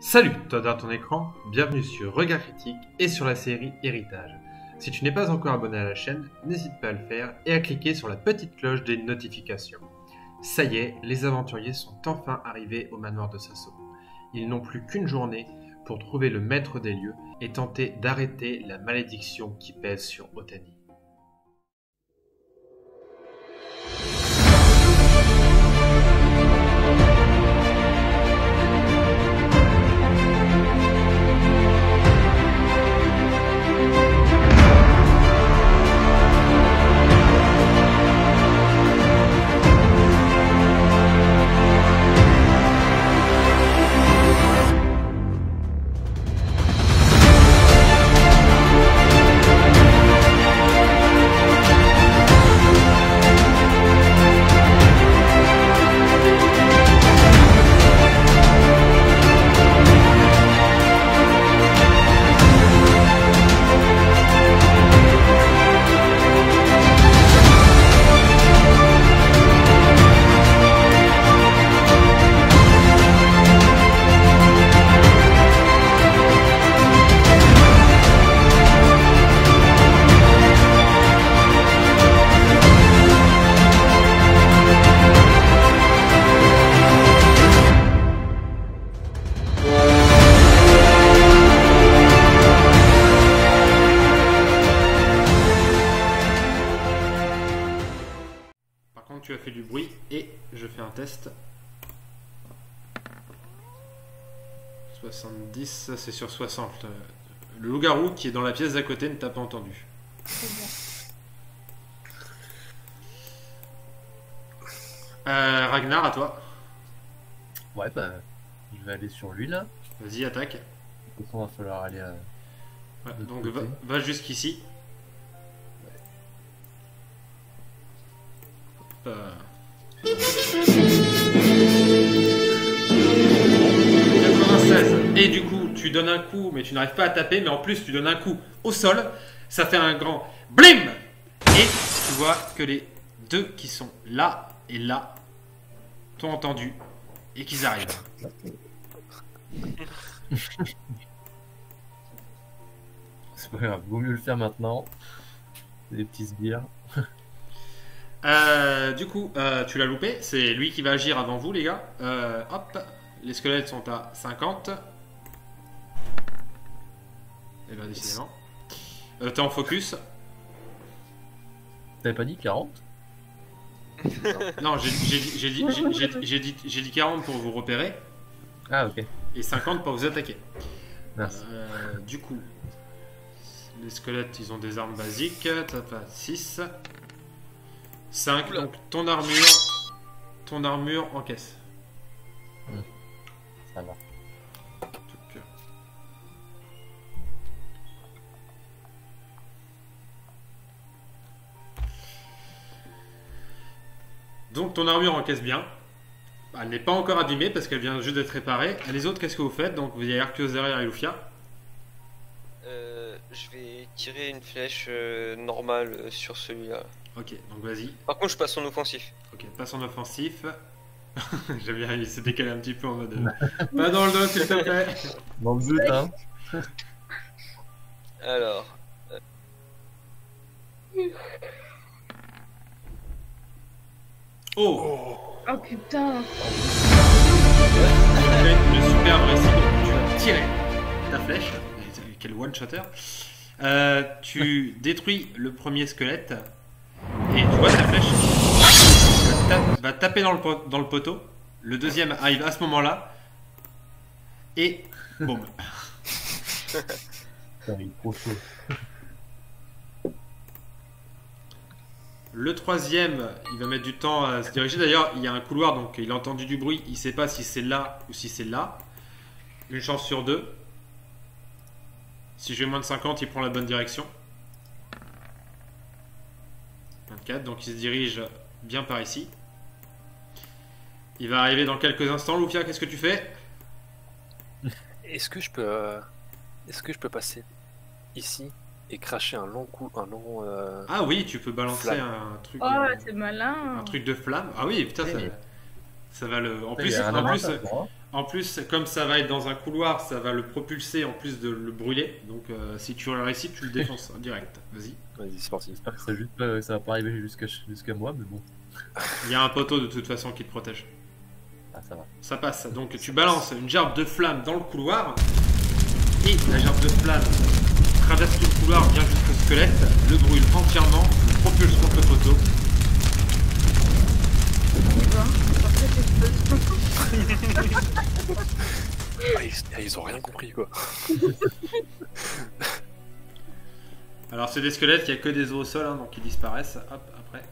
Salut, toi dans ton écran, bienvenue sur Regard Critique et sur la série Héritage. Si tu n'es pas encore abonné à la chaîne, n'hésite pas à le faire et à cliquer sur la petite cloche des notifications. Ça y est, les aventuriers sont enfin arrivés au manoir de Sasso. Ils n'ont plus qu'une journée pour trouver le maître des lieux et tenter d'arrêter la malédiction qui pèse sur Otani. Tu as fait du bruit et je fais un test. 70, ça c'est sur 60. Le loup-garou qui est dans la pièce d'à côté ne t'a pas entendu. Ragnar, à toi. Ouais, bah, je vais aller sur lui là. Vas-y, attaque. De toute façon, il va falloir aller à... Ouais, donc va jusqu'ici. Ouais. 96. Et du coup, tu donnes un coup, mais tu n'arrives pas à taper, mais en plus, tu donnes un coup au sol. Ça fait un grand blim. Et tu vois que les deux qui sont là et là t'ont entendu et qu'ils arrivent. C'est pas grave, vaut mieux le faire maintenant. Des petits sbires. Du coup, tu l'as loupé. C'est lui qui va agir avant vous, les gars. Hop, les squelettes sont à 50. Et bien, décidément. T'es en focus. T'avais pas dit 40? Non, j'ai dit 40 pour vous repérer. Ah, ok. Et 50 pour vous attaquer. Merci. Du coup, les squelettes, ils ont des armes basiques. T'as pas 6. 5, oula. Donc ton armure encaisse. Ça va. Donc ton armure encaisse bien. Elle n'est pas encore abîmée parce qu'elle vient juste d'être réparée. Et les autres, qu'est-ce que vous faites? Donc vous avez Arceus derrière et Lufia. Je vais tirer une flèche normale sur celui-là. Ok, donc vas-y. Par contre, je passe en offensif. Ok, passe en offensif. J'aime bien, il s'est décalé un petit peu en mode. Pas dans le dos, s'il te plaît. Dans le but, hein. Alors. Oh. Oh putain. Tu fais une super réussite, donc tu vas tirer ta flèche. Quel one-shotter. Tu détruis le premier squelette. Et tu vois ta flèche va taper dans le poteau. Le deuxième arrive à ce moment-là. Et boum. Il est trop chaud. Le troisième, il va mettre du temps à se diriger. D'ailleurs, il y a un couloir, donc il a entendu du bruit. Il ne sait pas si c'est là ou si c'est là. Une chance sur deux. Si je vais moins de 50, il prend la bonne direction. 24, donc il se dirige bien par ici. Il va arriver dans quelques instants. Lufia, qu'est-ce que tu fais? Est-ce que je peux passer ici et cracher un long coup, Ah oui, tu peux balancer flamme. un truc. Oh, c'est malin. Un truc de flamme. Ah oui, putain, Oui. ça va le. En plus, Il y a un en plus, avantage, En plus, comme ça va être dans un couloir, ça va le propulser en plus de le brûler. Donc si tu réussis, tu le défonces direct. Vas-y. Vas-y, c'est parti. J'espère que ça va pas arriver jusqu'à moi, mais bon. Il y a un poteau de toute façon qui te protège. Ah, ça va. Ça passe. Donc tu balances une gerbe de flamme dans le couloir. Et la gerbe de flamme traverse tout le couloir, vient jusqu'au squelette, le brûle entièrement, le propulse contre le poteau. Ils ont rien compris quoi. Alors c'est des squelettes, il n'y a que des os au sol, hein, donc ils disparaissent. Hop, après.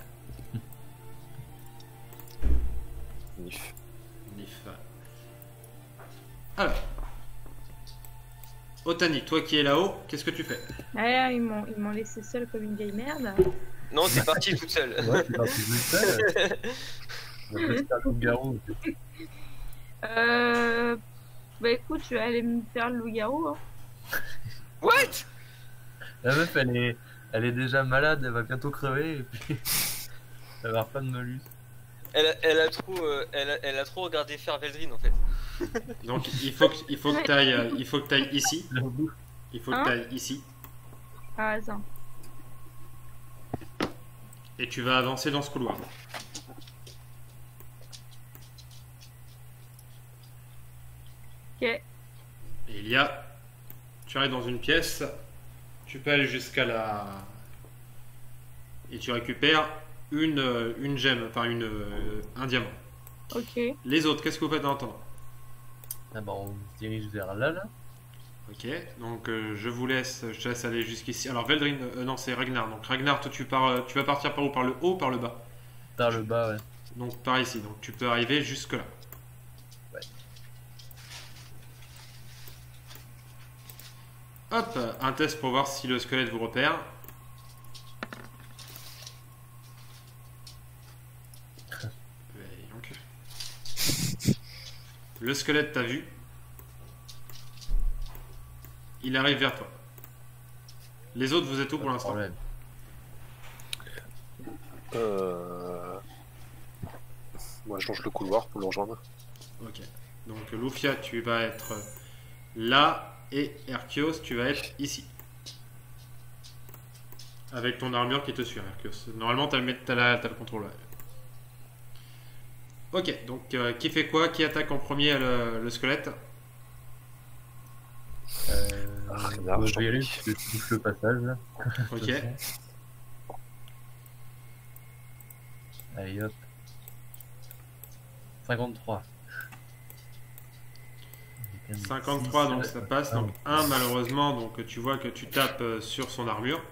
Nif. Nif. Alors. Otani, toi qui es là-haut, qu'est-ce que tu fais? Ah, ils m'ont laissé seule comme une vieille merde. Non, t'es parti toute seule. Ouais, c'est parti tout seul. On va faire un loup-garou. Bah écoute, je vais aller me faire le loup-garou. Hein. What? La meuf, elle est déjà malade, elle va bientôt crever, et puis elle va avoir plein de malus. Elle a trop regardé faire Veldrin en fait. Donc il faut que tu ailles ici. J'avoue. Il faut que tu ailles ici. Ah, attends. Et tu vas avancer dans ce couloir. Ok. Et il y a... Tu arrives dans une pièce. Tu peux aller jusqu'à la... Et tu récupères une gemme, enfin un diamant. Ok. Les autres, qu'est-ce que vous faites en attendant? Ah bah, on se dirige vers là. Ok, donc je te laisse aller jusqu'ici. Alors Veldrin, non c'est Ragnar. Donc Ragnar, toi tu vas partir par où? Par le haut ou par le bas? Par le bas, ouais. Donc par ici, donc tu peux arriver jusque là. Ouais. Hop, un test pour voir si le squelette vous repère. Donc. Le squelette t'a vu. Il arrive vers toi. Les autres, vous êtes où pour l'instant? Problème. Moi je longe le couloir pour le rejoindre. Ok. Donc Lufia, tu vas être là et Arceus, tu vas être ici. Avec ton armure qui te suit, Arceus. Normalement, t'as le contrôle. Ouais. Ok, donc qui fait quoi? Qui attaque en premier le squelette? Ragnar, je vais y aller, parce que tu touches le passage là. Ok. Allez hop. 53. 53, donc ça passe. Donc 1 malheureusement, donc tu vois que tu tapes sur son armure.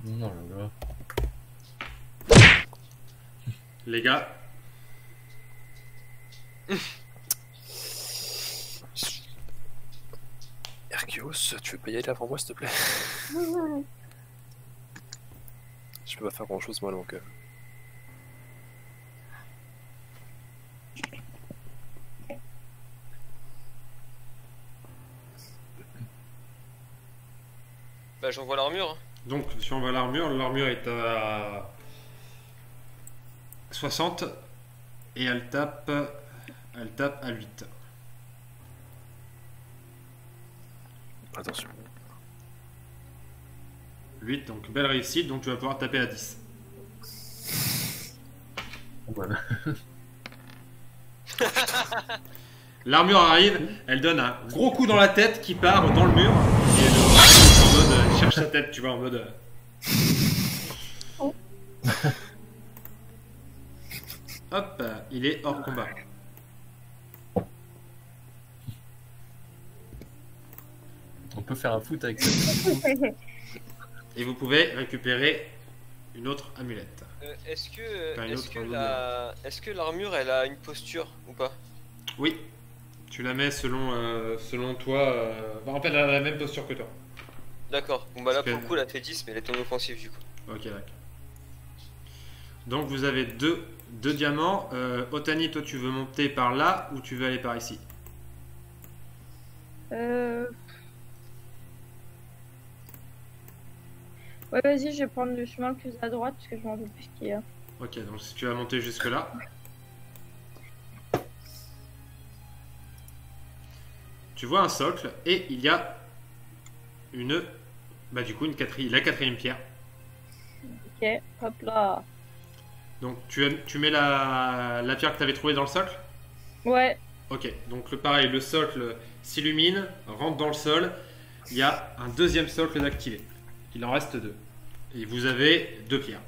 Non, là. Les gars, Arceus, tu veux pas y aller avant moi s'il te plaît? Je peux pas faire grand chose moi donc. Bah j'envoie l'armure. donc si on voit l'armure est à 60 et elle tape à 8. Attention. 8, donc belle réussite, donc tu vas pouvoir taper à 10. Voilà. L'armure arrive, elle donne un gros coup dans la tête qui part dans le mur. Et le en mode, elle cherche sa tête, tu vois, en mode. Hop, il est hors combat. On peut faire un foot avec ça. Et vous pouvez récupérer une autre amulette. Est-ce que, Enfin, une est-ce autre que armure. est-ce que l'armure elle a une posture ou pas? Oui, tu la mets selon toi. En fait, elle a la même posture que toi. D'accord. Bon bah là Parce pour que- le coup elle a fait 10 mais elle est en offensive du coup. Ok, d'accord. Donc vous avez deux diamants. Otani, toi tu veux monter par là ou tu veux aller par ici? Ouais, vas-y, je vais prendre le chemin le plus à droite parce que je m'en rappelle plus ce qu'il y a. Ok, donc si tu vas monter jusque là. tu vois un socle et il y a une... Bah du coup, la quatrième pierre. Ok, hop là. Donc tu mets la pierre que tu avais trouvée dans le socle. Ouais, Ok, donc pareil, le socle s'illumine, rentre dans le sol. Il y a un deuxième socle d'activer. Il en reste 2. Et vous avez 2 pierres.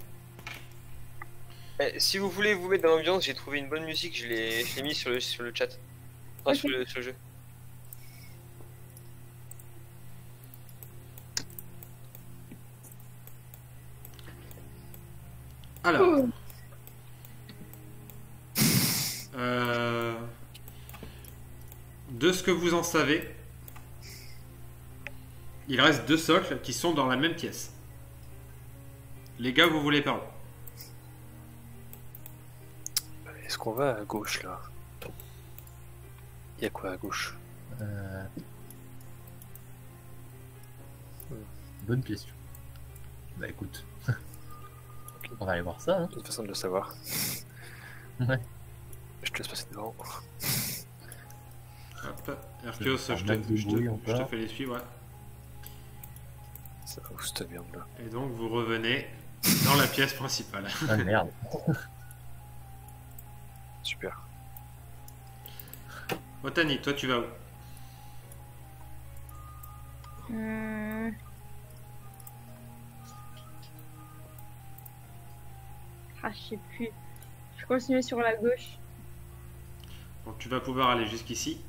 Si vous voulez vous mettre dans l'ambiance, j'ai trouvé une bonne musique, je l'ai mis sur le chat. Enfin, Ok. sur le jeu. Alors, Ouh. de ce que vous en savez, il reste 2 socles qui sont dans la même pièce. Les gars, vous voulez par où? Est-ce qu'on va à gauche là? Il y a quoi à gauche? Euh, Bonne question. Bah écoute, on va aller voir ça. Hein. Une façon de le savoir. Ouais. Je te laisse passer devant. Hop, Archeos, Je vais je faire max de bruit te encore. fais les suivre. Ouais. Ça va où cette merde là? Et donc vous revenez dans la pièce principale. Ah merde. Super. Otani, toi tu vas où? Hum. Ah, je sais plus. Je continue sur la gauche. Donc tu vas pouvoir aller jusqu'ici.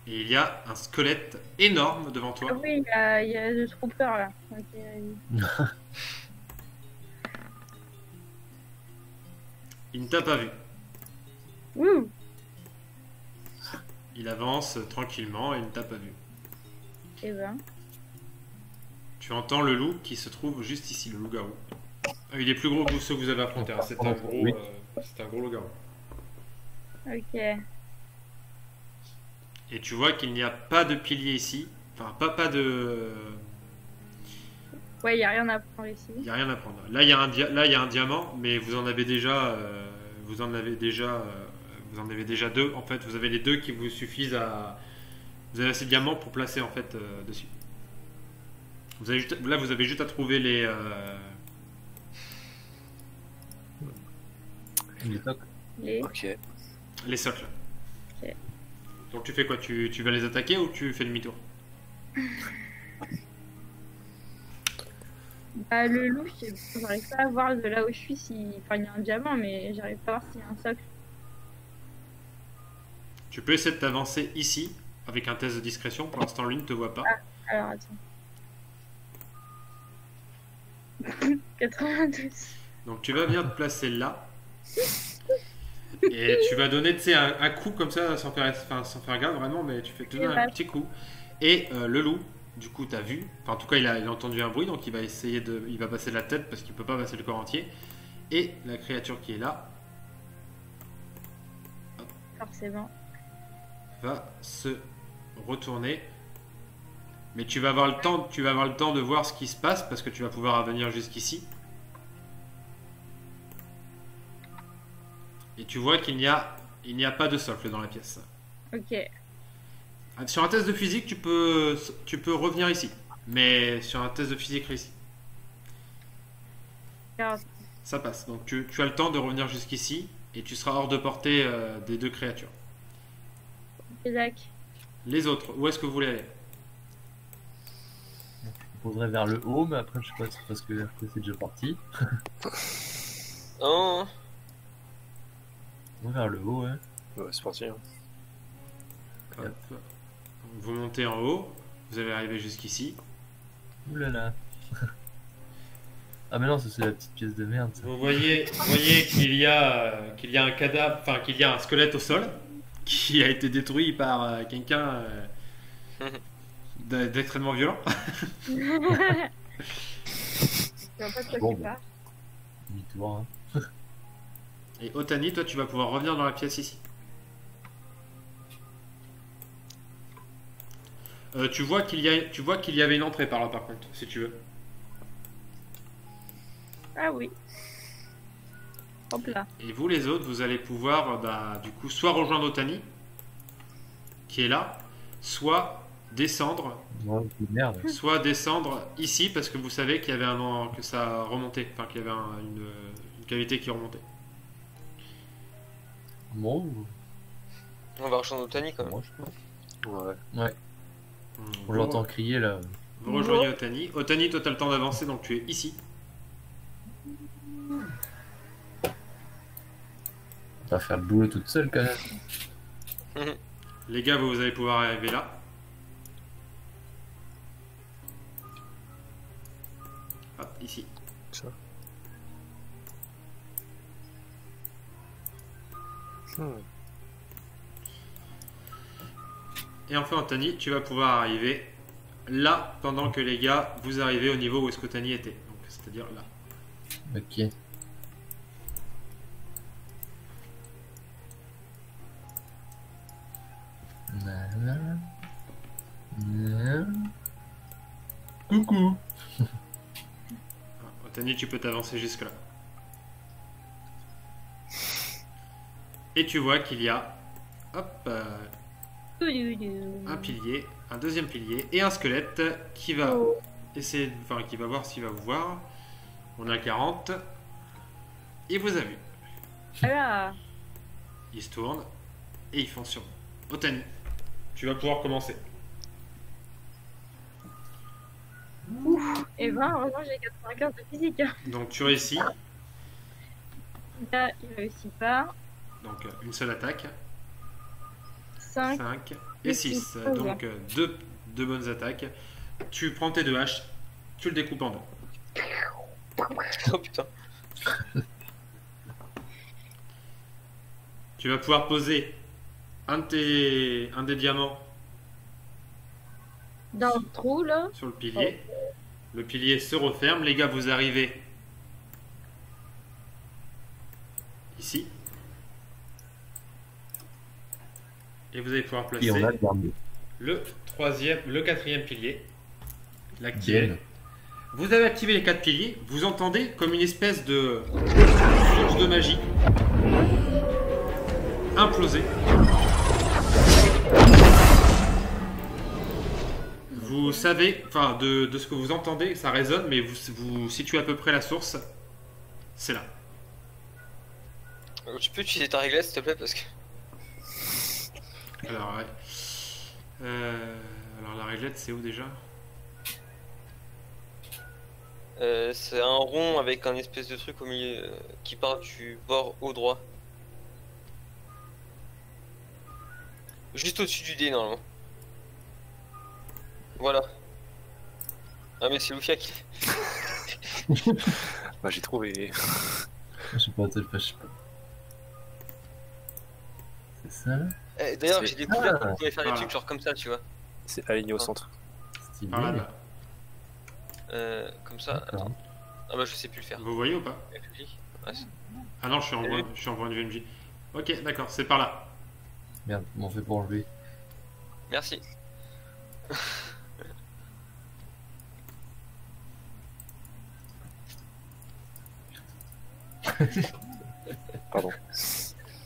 Et il y a un squelette énorme devant Ah toi. oui, il y a le trooper là. Ok, vas-y. Il ne t'a pas vu. Ouh. Il avance tranquillement et il ne t'a pas vu. Eh ben. Tu entends le loup qui se trouve juste ici, le loup-garou. Ah, il est plus gros que ceux que vous avez affrontés. Hein. C'est Oui. un gros loup-garou. Ok. Et tu vois qu'il n'y a pas de pilier ici. Enfin, pas de... Ouais, il y a rien à prendre ici. Il n'y a rien à prendre. Là, il y a un diamant, mais vous en avez déjà... vous en avez déjà 2. En fait, vous avez les 2 qui vous suffisent à... Vous avez assez de diamants pour placer en fait dessus. Là, vous avez juste à trouver les... Les tocs. Les... Ok. les socles. Ok. Donc tu fais quoi? Tu vas les attaquer ou tu fais demi-tour? Bah, le loup, j'arrive pas à voir de là où je suis si. Enfin, il y a un diamant, mais j'arrive pas à voir s'il y a un socle. Tu peux essayer de t'avancer ici avec un test de discrétion. Pour l'instant, lui ne te voit pas. Alors, attends. 92. Donc tu vas venir te placer là. Et tu vas donner, tu sais, un coup comme ça sans faire gaffe vraiment, mais tu fais te donner un petit coup. Et le loup, du coup, t'as vu. Enfin, en tout cas, il a entendu un bruit, donc il va essayer de, il va passer de la tête parce qu'il peut pas passer le corps entier. Et la créature qui est là Forcément. va se retourner. Mais tu vas avoir le temps de voir ce qui se passe parce que tu vas pouvoir venir jusqu'ici. Et tu vois qu'il n'y a pas de socle dans la pièce. Ok. Sur un test de physique, tu peux revenir ici. Mais sur un test de physique ici, Alors, ça passe. Donc tu as le temps de revenir jusqu'ici et tu seras hors de portée des 2 créatures. ok, Zach. Les autres, où est-ce que vous voulez aller? Je me poserai vers le haut, mais après je sais pas si c'est parce que RP c'est déjà parti. Oh, On va vers le haut, ouais. Ouais, c'est parti. Hein. Hop. Vous montez en haut, vous allez arriver jusqu'ici. Ouh là là. Ah mais non, ça c'est la petite pièce de merde. Ça. Vous voyez qu'il y a un cadavre, enfin qu'il y a un squelette au sol qui a été détruit par quelqu'un d'extrêmement violent. Je vois pas de quoi Bon, tu bah. parles. Demi-tour, hein. Et Otani, toi, tu vas pouvoir revenir dans la pièce ici. Tu vois qu'il y avait une entrée par là, par contre, si tu veux. Ah oui. Hop là. Et vous les autres, vous allez pouvoir du coup soit rejoindre Otani, qui est là, soit descendre, Oh, merde. soit descendre ici parce que vous savez qu'il y avait que ça remontait, enfin qu'il y avait une cavité qui remontait. Bon, On va rejoindre Otani quand même. moi je pense. Ouais. On l'entend crier là. Vous rejoignez Otani. Otani, toi t'as le temps d'avancer donc tu es ici. On va faire le boulot toute seule quand même. Les gars, vous allez pouvoir arriver là. Hop, ici. Ça. Hmm. Et enfin, Otani, tu vas pouvoir arriver là pendant que les gars, vous arrivez au niveau où est-ce qu'Otani était. Donc, c'est-à-dire là. Ok. Nanana. Nanana. Coucou. Ah, Otani, tu peux t'avancer jusque là. Et tu vois qu'il y a hop, un pilier, un deuxième pilier et un squelette qui va essayer, enfin qui va voir s'il va vous voir. On a 40. Il vous a vu. Voilà. Il se tourne et il fonce sur vous. Otani, tu vas pouvoir commencer. Et ben, heureusement, j'ai 95 de physique. Donc tu réussis. Là, il réussit pas. Donc une seule attaque. 5. 5 et Et 6. six. Donc deux bonnes attaques. Tu prends tes deux haches. Tu le découpes en deux. Oh putain. Tu vas pouvoir poser un des diamants Dans le trou, là. sur le pilier. Le pilier se referme. Les gars, vous arrivez ici. Et vous allez pouvoir placer Et on a le dernier. le quatrième pilier. L'activer. Bien. Vous avez activé les 4 piliers. Vous entendez comme une espèce de source de magie imploser. Vous savez, enfin de ce que vous entendez, ça résonne, mais vous situez à peu près la source. C'est là. Tu peux utiliser ta réglette s'il te plaît parce que. Alors, ouais. Alors la réglette, c'est où déjà? C'est un rond avec un espèce de truc au milieu qui part du bord au droit. Juste au-dessus du dé normalement. Voilà. Ah mais c'est Lufia qui... Bah, j'ai trouvé. Je sais pas, je sais pas. C'est ça là? D'ailleurs C'est- j'ai découvert qu'on Ah. pouvait faire des Voilà. trucs genre comme ça tu vois. C'est aligné au centre. Stylé. Par là, là. Comme ça. D'accord. Attends. Ah bah je sais plus le faire. Vous voyez ou pas? Clic. Ouais, c'est- Ah non, je suis en voie de VMJ. Ok, d'accord, c'est par là. Merde, comment on fait pour enlever? Merci. Pardon.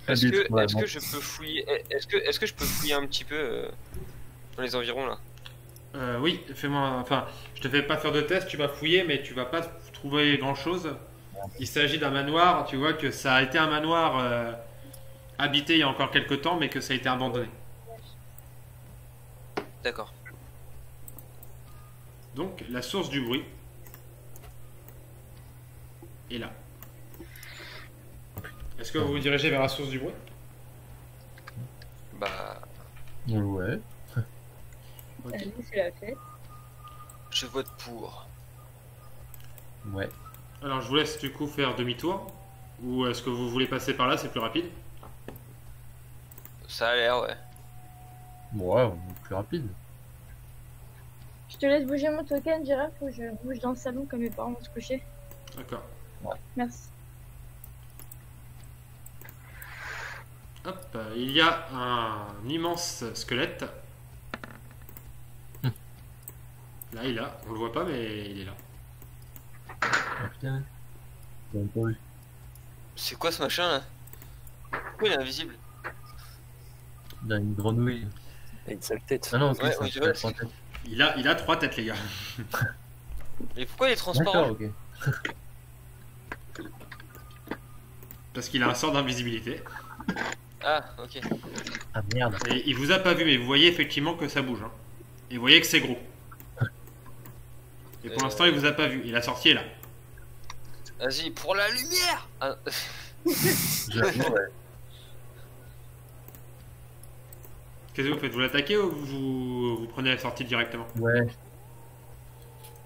Est-ce que Vraiment. je peux fouiller est-ce que je peux fouiller un petit peu dans les environs là? Oui, fais-moi. Enfin, je te fais pas faire de test, tu vas fouiller, mais tu vas pas trouver grand-chose. Il s'agit d'un manoir, tu vois que ça a été un manoir habité il y a encore quelques temps, mais que ça a été abandonné. D'accord. Donc, la source du bruit est là. Est-ce que vous vous dirigez vers la source du bruit? Bah Ouais. Ok. Allez, c'est la fête. je vote pour. Ouais. Alors, je vous laisse du coup faire demi-tour. Ou est-ce que vous voulez passer par là, c'est plus rapide? Ça a l'air ouais. Ouais, plus rapide. Je te laisse bouger mon token, Girafe, ou je bouge dans le salon comme mes parents vont se coucher. D'accord. Merci. Hop, il y a un immense squelette. Là, il est là. On le voit pas, mais il est là. Ah, putain. J'ai même pas vu. C'est quoi ce machin là? Pourquoi il est invisible? Il a une grenouille. Et une sale tête. Ah non, ok, Ouais, c'est un oui, cheval ouais. sans tête. Il a 3 têtes, les gars. Et pourquoi il est transparent? D'accord, ok. Parce qu'il a un sort d'invisibilité. Ah, ok. Ah merde. Et il vous a pas vu, mais vous voyez effectivement que ça bouge. Hein. Et vous voyez que c'est gros. Et pour l'instant, il vous a pas vu. Et la sortie est là. Vas-y, pour la lumière! Ah, J'avoue, ouais. Qu'est-ce que vous faites? Vous l'attaquez ou vous prenez la sortie directement? Ouais.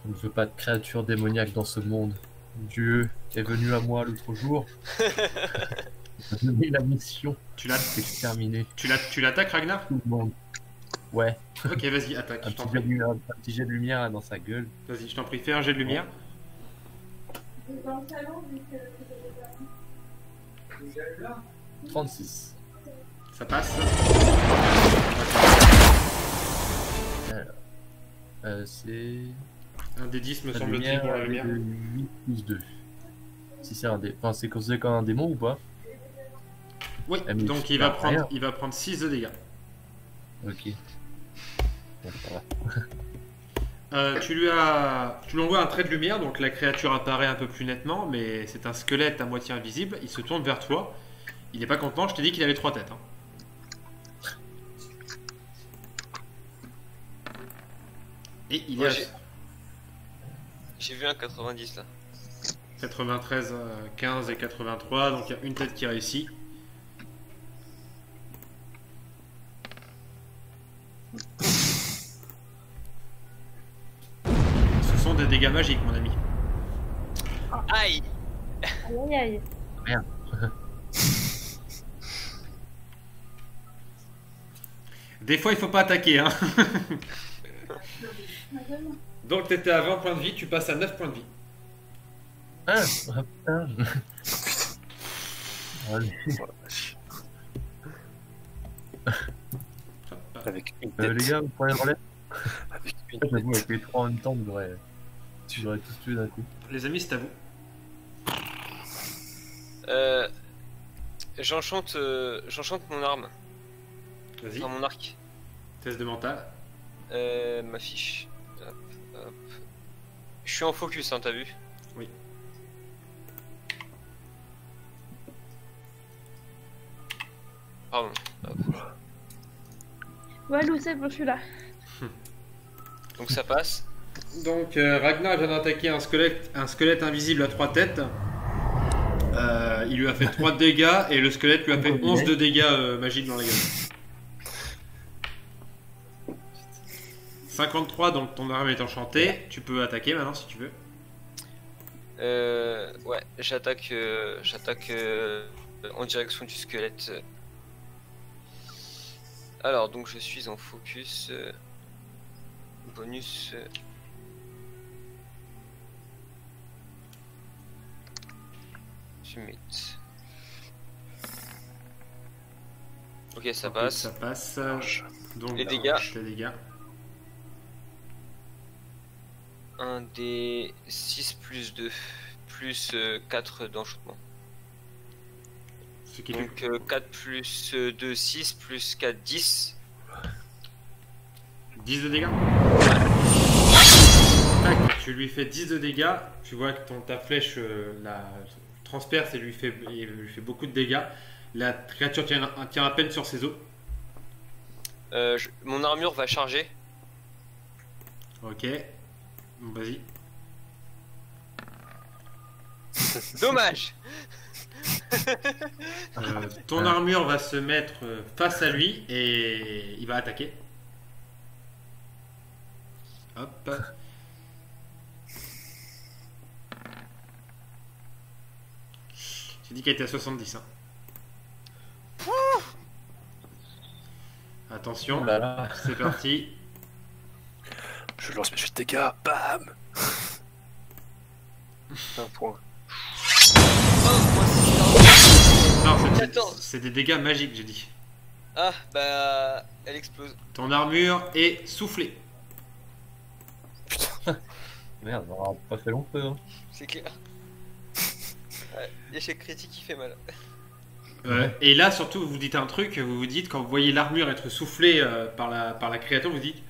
Je ne veux pas de créatures démoniaques dans ce monde. Dieu est venu à moi l'autre jour. Il m'a donné la mission Tu l'as- d'exterminer tu l'attaques, Ragnar? tout le monde. Ouais. Ok, vas-y, attaque. Un Je t'en petit, jet de prie. lumière, un petit jet de lumière dans sa gueule. Vas-y, je t'en prie, fais un jet de lumière. Dans le salon, vu que 36. Ça passe. C'est... Un des 10 me La semble-t-il pour la lumière. lumière de 8 plus 2. Si c'est un dé... Enfin, c'est considéré comme un démon ou pas? Oui, Ah, mais donc tu il va perds rien. prendre 6 de dégâts. Ok. Bon, ça va. Tu lui envoies un trait de lumière, donc la créature apparaît un peu plus nettement, mais c'est un squelette à moitié invisible. Il se tourne vers toi. Il est pas content, je t'ai dit qu'il avait 3 têtes. Hein. Et il Ouais, est à j'ai vu un 90 là. 93, 15 et 83, donc il y a une tête qui réussit. Ce sont des dégâts magiques, mon ami. Aïe! aïe aïe aïe. Des fois, il faut pas attaquer. Hein. Donc, t'étais à 20 points de vie, tu passes à 9 points de vie. Ah, ah, putain. Allez. Oh la vache. Avec une tête. Les gars, vous prenez le relais? Avec une J'avoue, tête. avec les 3 en même temps, vous aurez tous tué d'un coup. Les amis, c'est à vous. J'enchante mon arme. Vas-y, Enfin, mon arc. test de mental. Ma fiche. Hop, hop. Je suis en focus, hein, t'as vu? Oui. Pardon. Hop. Ouais, Lou, c'est bon, je suis là. Donc ça passe. Donc, Ragnar vient d'attaquer un squelette invisible à 3 têtes. Il lui a fait 3 de dégâts et le squelette lui a fait 11 de dégâts magiques dans la gueule. 53, donc ton arme est enchantée. Tu peux attaquer maintenant si tu veux. Ouais, j'attaque en direction du squelette. Alors, donc je suis en focus. Bonus. Summit. Ok, ça Ok, passe. Ça passe. Donc, Les dégâts. Les dégâts. 1 des 6 plus 2 plus 4 d'enchantement. Ce qui fait Donc 4 plus 2, 6 plus 4, 10. 10 de dégâts. Tac, tu lui fais 10 de dégâts. Tu vois que ta flèche la transperce et lui fait beaucoup de dégâts. La créature tient à peine sur ses os. Mon armure va charger. Ok. Bon, vas-y. Dommage. Ton armure va se mettre face à lui et il va attaquer. Hop. J'ai dit qu'elle était à 70. Hein. Attention, Oh là là. c'est parti. Je lance mes jets de dégâts. Bam. Un point. Oh, moi, Non, c'est- 14. c'est des dégâts magiques, j'ai dit. Ah, bah, elle explose. Ton armure est soufflée. Merde, on aura pas fait long feu. Hein. C'est clair. l'échec critique qui fait mal. Et là, surtout, vous vous dites un truc, vous vous dites, quand vous voyez l'armure être soufflée par la créature, vous dites...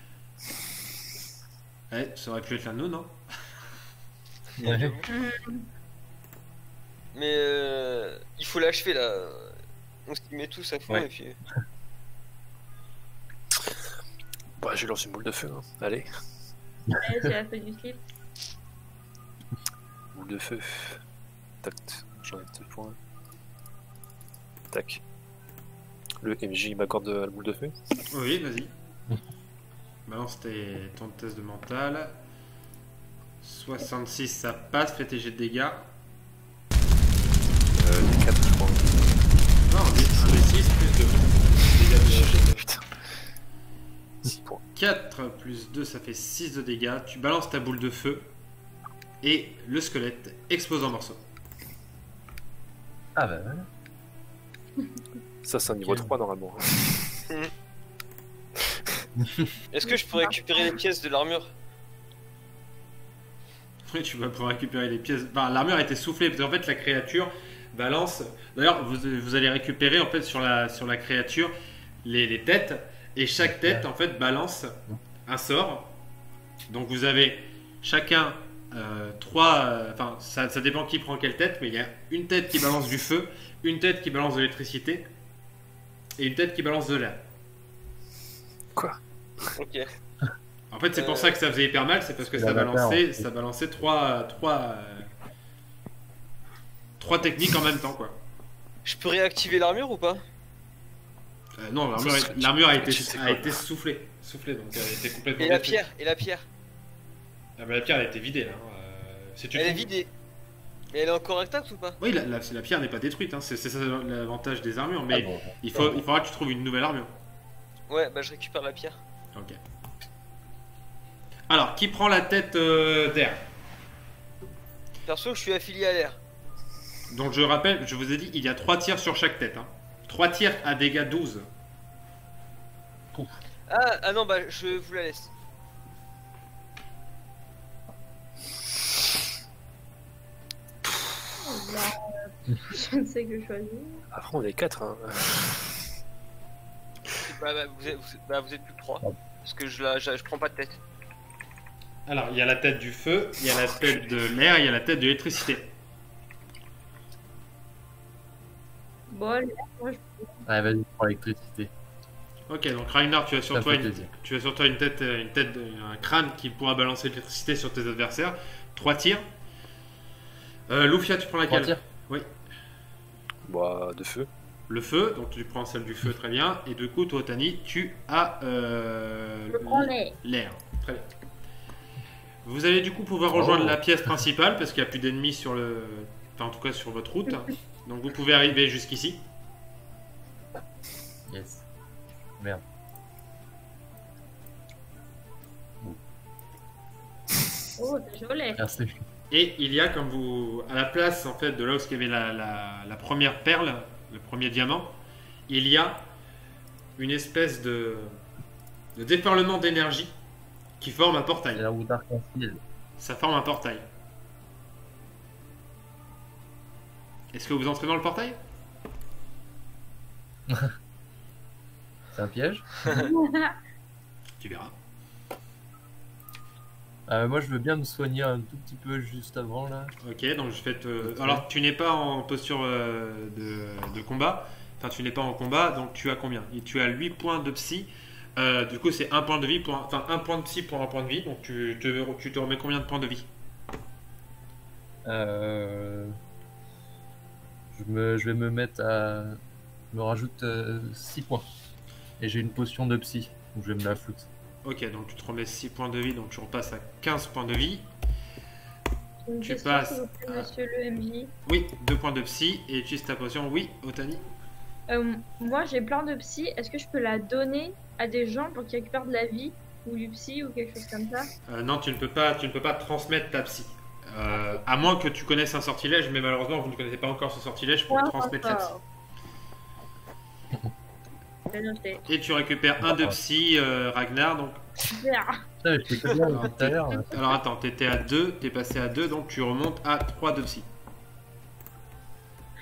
Ouais, ça aurait pu être l'un de nous, non? Ouais. Mais il faut l'achever là. On s'y met tous à fond Ouais. et puis. Bah, je lance une boule de feu. Hein. Allez, Ouais, c'est la fin du slip. boule de feu. Tac, j'en ai 2 points. Tac. Le MJ m'accorde la boule de feu. Oui, vas-y. Balance ton test de mental. 66, ça passe, fais tes jets de dégâts. Les 4, je crois. Non, 1d6 plus 2. Dégâts de... Putain. 6 points. 4 plus 2, ça fait 6 de dégâts. Tu balances ta boule de feu. Et le squelette explose en morceaux. Ah bah voilà. Ça, c'est un niveau Ok. 3 normalement. Est-ce que je peux récupérer les pièces de l'armure? Oui, tu vas pouvoir récupérer les pièces. Enfin, l'armure a été soufflée, parce qu'en fait, la créature balance. D'ailleurs, vous allez récupérer en fait sur la créature les têtes. Et chaque tête, en fait, balance un sort. Donc, vous avez chacun 3. Enfin, ça dépend qui prend quelle tête, mais il y a une tête qui balance du feu, une tête qui balance de l'électricité, et une tête qui balance de l'air. Quoi? Ok. En fait, c'est pour ça que ça faisait hyper mal, c'est parce que C'est ça la vapeur, en fait. balançait trois techniques en même temps, quoi. Je peux réactiver l'armure ou pas? Non, Ça serait- l'armure a été c'est quoi? soufflée, donc elle a été complètement Et la détruite. pierre? Et la pierre? Ah, mais la pierre, elle a été vidée, là. Si tu Elle est trouves- vidée. Mais elle est encore intacte ou pas? Oui, la pierre n'est pas détruite, hein. C'est ça l'avantage des armures, mais Ah bon. il faudra que tu trouves une nouvelle armure. Ouais, bah je récupère la pierre. Ok. Alors, qui prend la tête d'air? Perso, je suis affilié à l'air. Donc, je rappelle, je vous ai dit, il y a 3 tirs sur chaque tête. 3 tirs à dégâts 12. Ah non, bah je vous la laisse. Je ne sais que choisir. Après, on est 4. Hein. Bah, vous êtes plus que 3. Parce que je prends pas de tête. Alors, il y a la tête du feu, il y a la tête de l'air, il y a la tête de l'électricité. Bon, là, moi, Allez, vas-y, prends l'électricité. Ok, donc Ragnar, tu as sur Ça toi fait une, plaisir. tu as sur toi un crâne qui pourra balancer de l'électricité sur tes adversaires. 3 tirs. Lufia, tu prends 3 laquelle? tirs. Bah, de feu. Le feu, donc tu prends celle du feu, très bien. Et du coup, toi, Tani, tu as je prends les. l'air. Très bien. Vous allez du coup pouvoir rejoindre la pièce principale parce qu'il n'y a plus d'ennemis sur le. Enfin, en tout cas, sur votre route. Donc, vous pouvez arriver jusqu'ici. Yes. Merde. Oh, c'est joli. Merci. Et il y a, comme vous. À la place, en fait, de là où il y avait la première perle, le premier diamant, il y a une espèce de déferlement d'énergie qui forme un portail. C'est la route d'arc-en-ciel. Ça forme un portail. Est-ce que vous entrez dans le portail? C'est un piège. Tu verras. Moi, je veux bien me soigner un tout petit peu juste avant là. Ok, donc je vais te. Alors, tu n'es pas en posture de combat. Enfin, tu n'es pas en combat, donc tu as combien? Et tu as 8 points de psy. Du coup, c'est 1 point de vie pour enfin 1 point de psy pour 1 point de vie. Donc, tu te remets combien de points de vie? Je vais me mettre à. Je me rajoute 6 points. Et j'ai une potion de psy. Donc je vais me la foutre. Ok, donc tu te remets 6 points de vie, donc tu repasses à 15 points de vie. Une Tu question, passes s'il vous plaît, à- monsieur le MJ. Oui, 2 points de psy et utilise ta potion. Oui, Otani. Moi, j'ai plein de psy. Est-ce que je peux la donner à des gens pour qu'ils récupèrent de la vie ou du psy ou quelque chose comme ça? Non, tu ne peux pas transmettre ta psy. À moins que tu connaisses un sortilège, mais malheureusement, vous ne connaissez pas encore ce sortilège pour Ouais, transmettre la psy. encore. J'ai noté. Et tu récupères un de psy, Ragnar. Donc, Super. Putain, mais je fais combien depuis tout à l'heure là alors attends, t'étais à 2, t'es passé à 2, donc tu remontes à 3 de psy.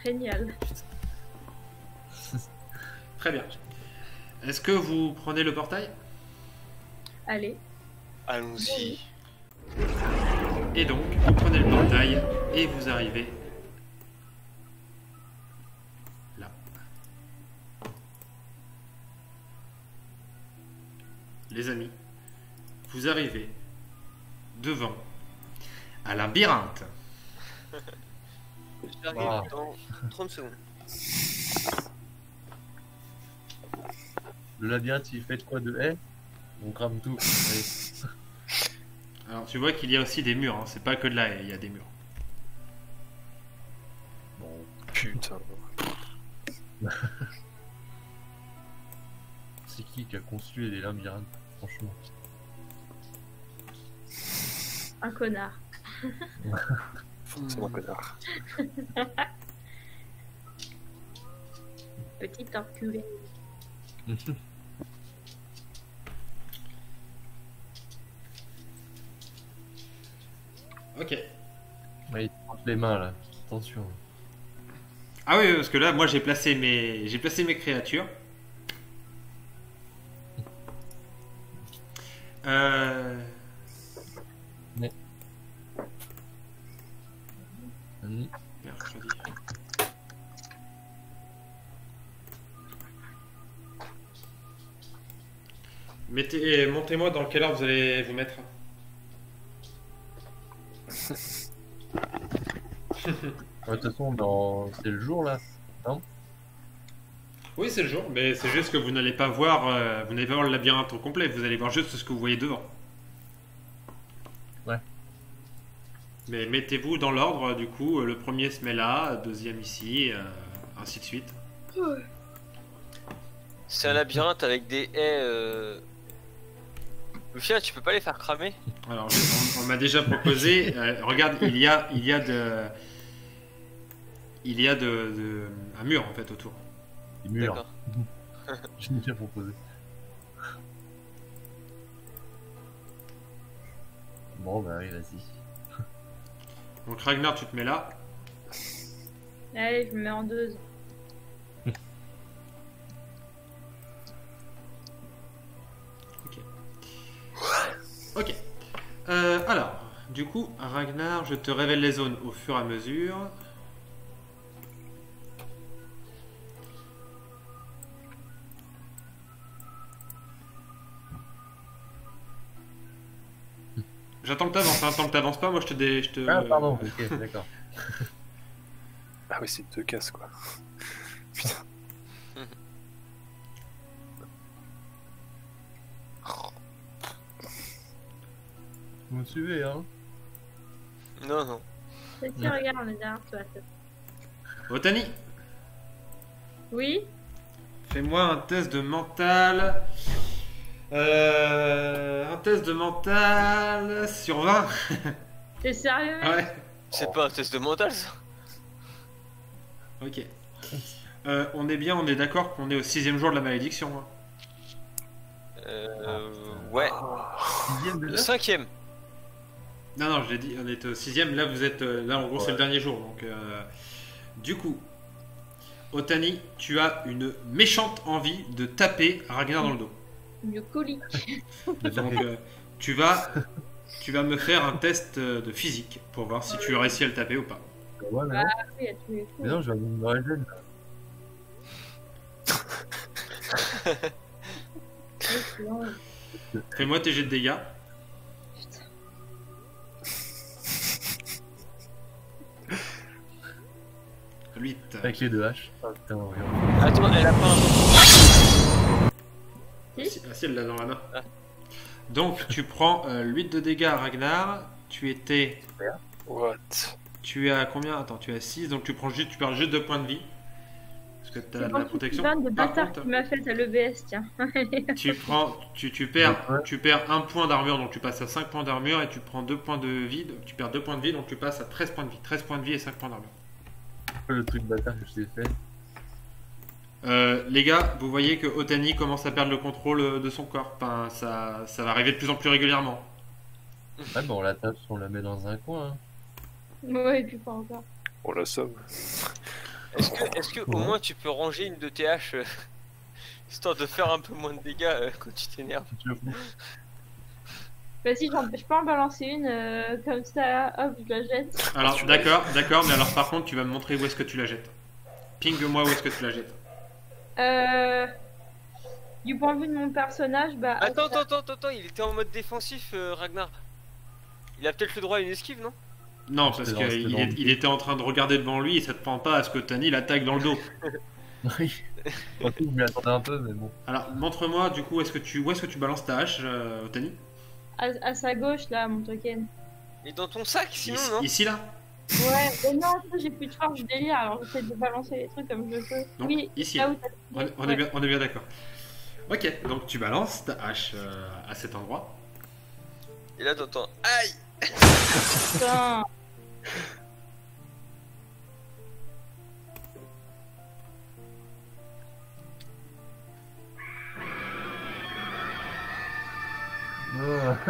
Génial. Très bien. Est-ce que vous prenez le portail? Allez. Allons-y. Et donc, vous prenez le portail et vous arrivez là. Les amis, vous arrivez devant un labyrinthe. J'arrive Ah. dans 30 secondes. Le labyrinthe, il fait quoi de haie? On crame tout. Allez. Alors tu vois qu'il y a aussi des murs, hein. C'est pas que de la haie, il y a des murs. Bon. Putain. C'est qui a construit les labyrinthes? Franchement. Un connard. C'est mon connard. Petit enculé. Ok. Ouais, il te porte les mains là. Attention. Ah oui, parce que là, moi j'ai placé mes créatures. Vas-y. Mercredi. Montez-moi dans quelle heure vous allez vous mettre. De toute façon, c'est le jour là. Oui, c'est le jour, mais c'est juste que vous n'allez pas voir, vous n'allez pas voir le labyrinthe au complet, vous allez voir juste ce que vous voyez devant. Ouais. Mais mettez-vous dans l'ordre, du coup, le premier se met là, deuxième ici, ainsi de suite. C'est un labyrinthe avec des haies. Lucia, tu peux pas les faire cramer? Alors, on m'a déjà proposé, regarde, il y a un mur en fait autour. Les murs. D'accord. Je l'ai déjà proposé. Bon, bah oui, vas-y. Donc Ragnar, tu te mets là. Allez, je me mets en 2. Ok. Alors, du coup, Ragnar, je te révèle les zones au fur et à mesure. J'attends que t'avances, hein. Tant que t'avances pas, moi je te... Ah, pardon, ok, d'accord. Ah oui, c'est 2 cases quoi. Putain. Vous me suivez, hein? Non, non. Si, regarde, on est derrière toi. Otani, Oui. fais-moi un test de mental. Un test de mental sur 20. T'es sérieux, mec? Ouais, C'est pas un test de mental ça. ok. On est bien, on est d'accord qu'on est au 6ème jour de la malédiction. Hein. Ouais. Sixième Le déjà? 5ème. Non, non, je l'ai dit, on est au 6ème, là vous êtes... là en gros c'est le dernier jour, donc... du coup, Otani, tu as une méchante envie de taper Ragnar dans le dos. Le colique. Donc tu vas me faire un test de physique pour voir si tu réussis à le taper ou pas. Ouais, mais non. Ah oui, à tous les coups. Mais non, je vais me réveiller. Non. Fais-moi tes jets de dégâts. Putain. Huit. Avec les 2 haches. Ah, putain, regarde. Attends, elle a pas un. Ah si, elle l'a dans la main. Ah. Donc tu prends 8 de dégâts à Ragnar. What? Tu es à combien? Attends, tu es à 6, donc tu perds juste 2 points de vie. Parce que tu as de la protection. C'est de Par bâtard contre, qui m'a fait à l'EBS, tiens. tu perds 1 point d'armure, donc tu passes à 5 points d'armure, et tu prends 2 points de vie, donc tu perds 2 points de vie, donc tu passes à 13 points de vie. 13 points de vie et 5 points d'armure. Le truc bâtard que je t'ai fait. Les gars, vous voyez que Otani commence à perdre le contrôle de son corps. Enfin, ça va arriver de plus en plus régulièrement. Ouais, bah on la tape, on la met dans un coin. Hein. Ouais, et puis pas encore. On la somme. Est-ce que au moins tu peux ranger une de tes haches histoire de faire un peu moins de dégâts quand tu t'énerves? Bah si, je peux en balancer une comme ça, hop, je la jette. Alors, d'accord, mais alors par contre, tu vas me montrer où est-ce que tu la jettes. Ping-moi où est-ce que tu la jettes. Du point de vue de mon personnage, bah... Attends, il était en mode défensif, Ragnar. Il a peut-être le droit à une esquive, non? Non, parce qu'il était en train de regarder devant lui et ça te prend pas à ce que Tani l'attaque dans le dos. Oui. En tout, je m'y attendais un peu, mais bon. Alors, montre-moi du coup où est-ce que tu balances ta hache, Tani. À sa gauche, là, mon token. Mais dans ton sac, sinon, non? Ici, là. Ouais, mais non, j'ai plus de force, je délire, alors j'essaie de balancer les trucs comme je peux. Donc, oui, ici. là où On est bien d'accord. Ok, donc tu balances ta hache à cet endroit. Et là, t'entends aïe! Putain.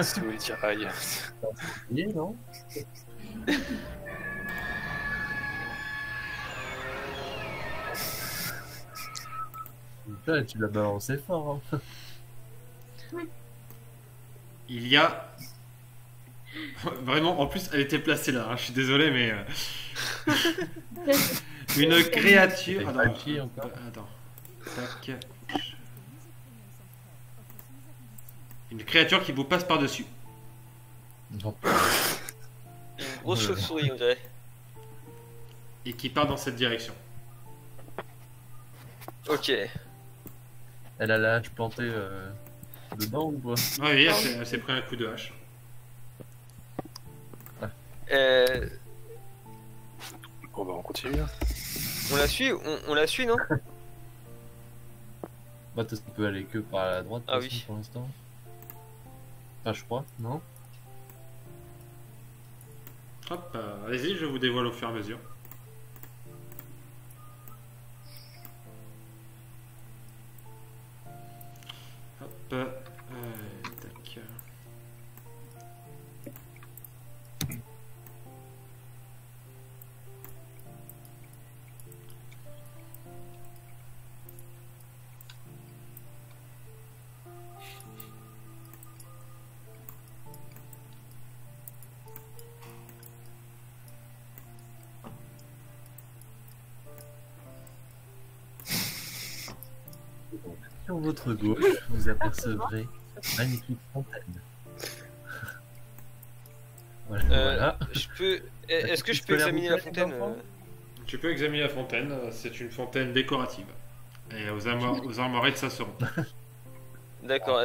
Si vous voulez dire aïe. Non. Putain, tu l'as balancé fort. Hein. Il y a... Vraiment, en plus, elle était placée là, hein, je suis désolé, mais... Une créature... Attends. Tac. Une créature qui vous passe par-dessus. Non. Une grosse chauve-souris, on dirait. Et qui part dans cette direction. Ok. Elle a la hache plantée dedans ou pas? Oui, elle s'est pris un coup de hache. Bon bah on continue. On la suit, on la suit, non? Bah ça peut aller que par la droite Ah de toute façon, oui. pour l'instant. Enfin je crois, non? Hop, allez-y, je vous dévoile au fur et à mesure. Hop, tac. Sur votre gauche, vous apercevrez une magnifique fontaine. Voilà. Je peux. Est-ce que je peux examiner la fontaine? Tu peux examiner la fontaine, c'est une fontaine décorative. Et aux armoiries de Sasseron. D'accord.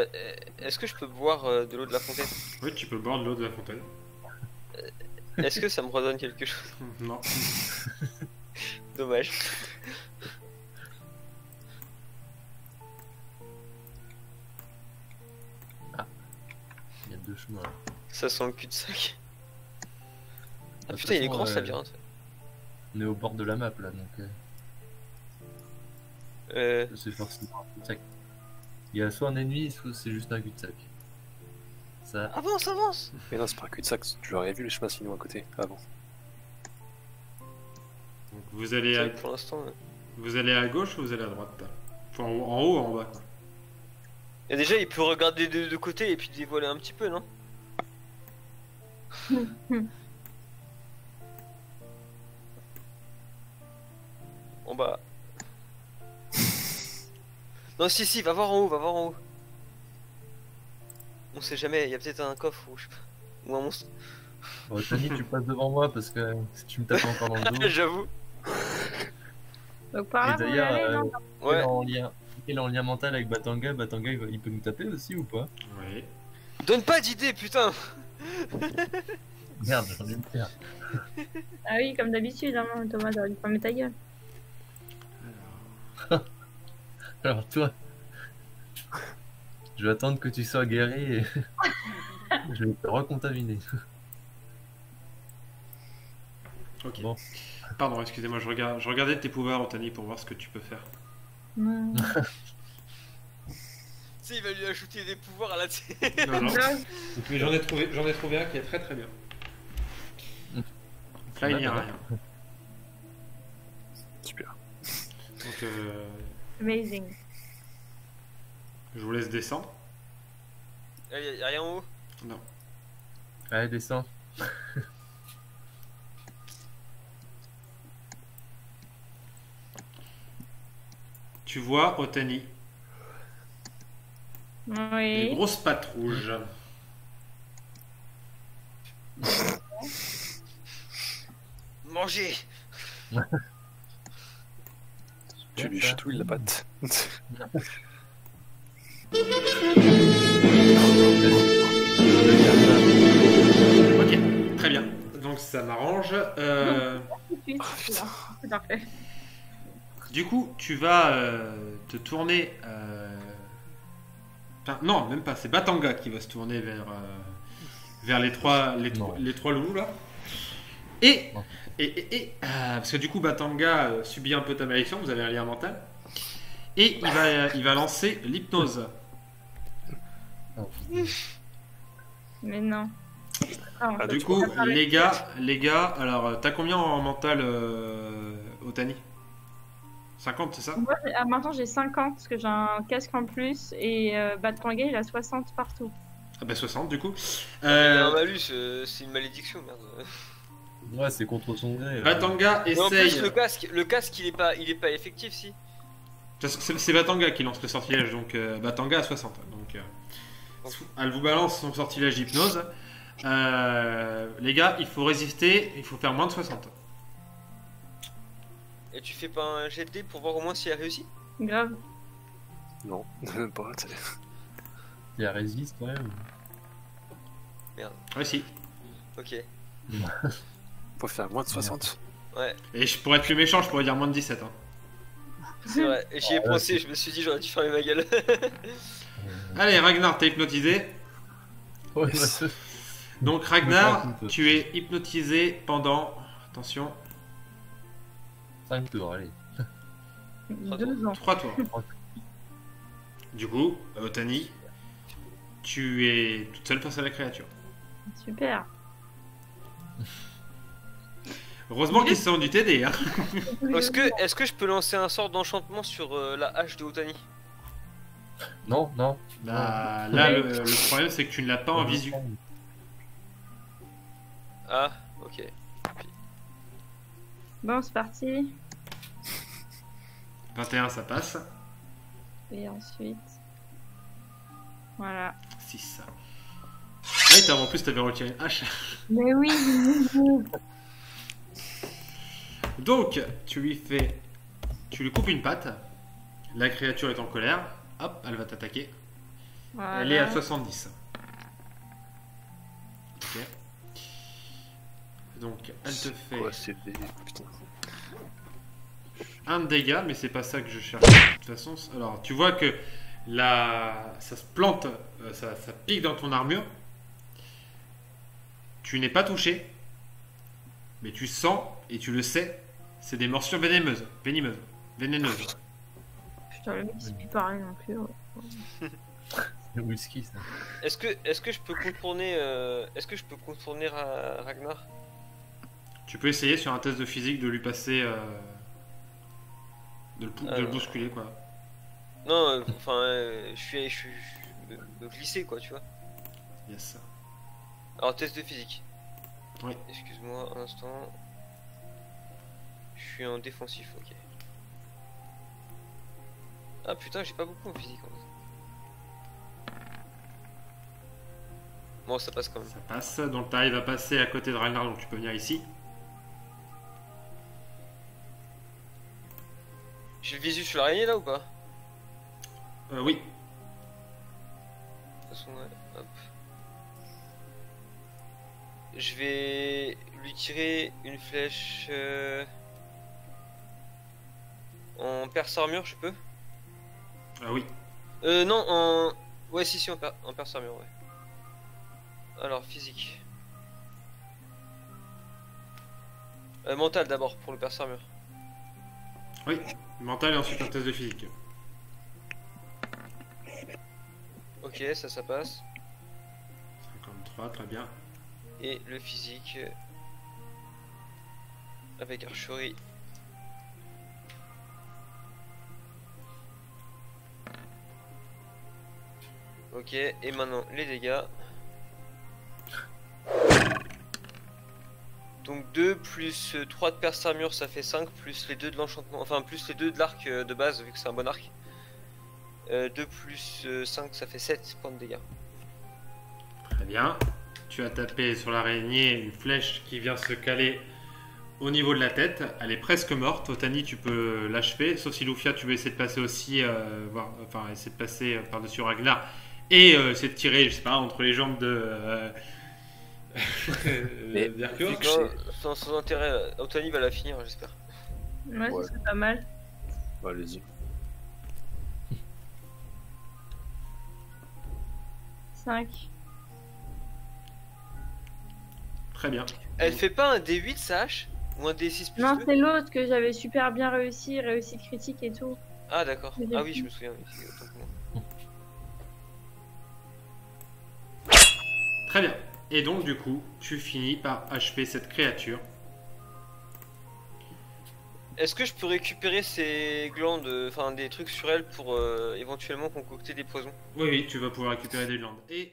Est-ce que je peux boire de l'eau de la fontaine? Oui, tu peux boire de l'eau de la fontaine. Est-ce que ça me redonne quelque chose? Non. Dommage. Il y a deux chemins là. Ça sent le cul-de-sac. Ah De toute putain, il est façon, grand ce labyrinthe. On est au bord de la map là donc c'est forcément un cul-de-sac. Il y a soit un ennemi, soit c'est juste un cul-de-sac. Ça. Avance! Mais non, c'est pas un cul-de-sac, tu l'aurais vu le chemin sinon à côté, avant. Donc vous allez à... Pour l'instant. Vous allez à gauche ou vous allez à droite? Enfin, en haut ou en bas quoi. Et déjà, il peut regarder de côté et puis dévoiler un petit peu, non? En bas. Non, si, va voir en haut, On sait jamais, il y a peut-être un coffre ou je sais pas. Ou un monstre. Bon, Tony, tu passes devant moi parce que si tu me tapes encore dans le dos. J'avoue. Donc par là, Et vous allez, d'ailleurs, non? Ouais. il est en lien mental avec Batanga, il peut nous taper aussi ou pas? Oui. Donne pas d'idée, putain. Merde, j'en ai une faire. Ah oui, comme d'habitude, hein, Thomas, t'aurais dû fermer ta gueule. Alors toi, je vais attendre que tu sois guéri et je vais te recontaminer. Ok. Bon. Pardon, excusez-moi, je regardais tes pouvoirs, Otani, pour voir ce que tu peux faire. Non. Tu sais, il va lui ajouter des pouvoirs à la Non, non. Mais j'en ai trouvé un qui est très très bien. Là, il n'y a rien. Super. Donc, Amazing. je vous laisse descendre. Y'a rien en haut? Non. Allez, descends. Tu vois, Otani, des Oui. grosses pattes rouges. Manger! Tu lui Ça. chatouilles la patte. Ok, très bien. Donc ça m'arrange. C'est parfait. Du coup, tu vas te tourner. Enfin, non, même pas. C'est Batanga qui va se tourner vers les trois Non. loulous là. Et, Non. parce que du coup, Batanga subit un peu ta malédiction. Vous avez un lien mental. Et il va lancer l'hypnose. Mais non. Ah, Ah, Du tu coup, vois. les gars, alors t'as combien en mental, Otani? 50, c'est ça? moi, maintenant j'ai 50 parce que j'ai un casque en plus et Batanga il a 60 partout. Ah bah 60 du coup. Il y a un malus, c'est une malédiction, merde. Ouais, c'est contre son gré. Batanga Mais en plus, essaye. le casque il est pas effectif, si. C'est Batanga qui lance le sortilège, donc Batanga à 60. Donc elle vous balance son sortilège hypnose. Les gars, il faut résister, il faut faire moins de 60. Et tu fais pas un jet de dés pour voir au moins si elle réussit? Grave. Non, même pas. Il résiste quand même. Ouais, si. Ok. Faut faire moins de 60. Ouais, Et pour être plus méchant, je pourrais dire moins de 17. Hein. c'est vrai. Et j'y ai Ouais, pensé, je me suis dit j'aurais dû fermer ma gueule. Allez, Ragnar, t'es hypnotisé. Ouais, Yes. ouais. Donc, Ragnar, Écoute. tu es hypnotisé pendant. Attention, 5 tours, allez. 2 ans. 3 tours. Du coup, Otani, tu es toute seule face à la créature. Super. Heureusement qu'ils sont du TD. Hein. Est-ce que je peux lancer un sort d'enchantement sur la hache de Otani? Non, non. Bah, là, le problème, c'est que tu ne l'as pas en visu. Ah, ok. Bon, c'est parti. 21, ça passe. Et ensuite. Voilà. 6. Ah oui, en plus, t'avais retiré une hache. Mais oui. Donc, tu lui coupes une patte. La créature est en colère. Hop, elle va t'attaquer. Voilà. Elle est à 70. Ok. Donc, elle te fait Quoi, c'est des... Putain. un de dégâts, mais c'est pas ça que je cherche. De toute façon, alors, tu vois que ça se plante, ça pique dans ton armure. Tu n'es pas touché, mais tu sens et tu le sais, c'est des morsures venimeuses. Vénéneuses. Putain, le mec il sait plus parler non plus. Ouais. C'est whisky, ça. Est-ce que je peux contourner Ragnar? Tu peux essayer sur un test de physique de lui passer. De le bousculer, quoi. Non, enfin, je suis me glisser, quoi, tu vois. Yes. Alors, test de physique. Oui. Excuse-moi un instant. Je suis en défensif, ok. Ah putain, j'ai pas beaucoup en physique en fait. Bon, ça passe quand même. Ça passe. Donc, t'arrives à passer à côté de Ragnar, donc tu peux venir ici. J'ai le visu sur l'araignée là ou pas? Oui. De toute façon, ouais, hop. Je vais lui tirer une flèche en perce armure, je peux? Ah oui. Non, en... Ouais, si, en perce armure, ouais. Alors, physique. Mental d'abord, pour le perce armure. Oui. Mental et ensuite un test de physique. Ok, ça passe. 53, très bien. Et le physique avec archerie. Ok, et maintenant les dégâts. Donc 2 plus 3 de perce armure ça fait 5, plus les 2 de l'enchantement, enfin plus les 2 de l'arc de base vu que c'est un bon arc. 2 plus 5 ça fait 7 points de dégâts. Très bien. Tu as tapé sur l'araignée une flèche qui vient se caler au niveau de la tête. Elle est presque morte. Otani, tu peux l'achever. Sauf si Lufia, tu veux essayer de passer aussi, essayer de passer par-dessus Ragnar et essayer de tirer, je sais pas, entre les jambes de Mais Mercure. vu que Sans intérêt, Otani va la finir j'espère. Ouais, Ouais. ça serait pas mal. Bah, allez-y. 5. Très bien. Elle fait pas un D8 sa hache? Ou un D6 plus Non, 2? c'est l'autre que j'avais super bien réussi, réussite critique et tout. Ah d'accord. Le Ah oui, D6. je me souviens. Oui, c'est autant que moi. Très bien. Et donc, du coup, tu finis par achever cette créature. Est-ce que je peux récupérer ces glandes, enfin des trucs sur elle pour éventuellement concocter des poisons? Oui, oui, tu vas pouvoir récupérer des glandes. Et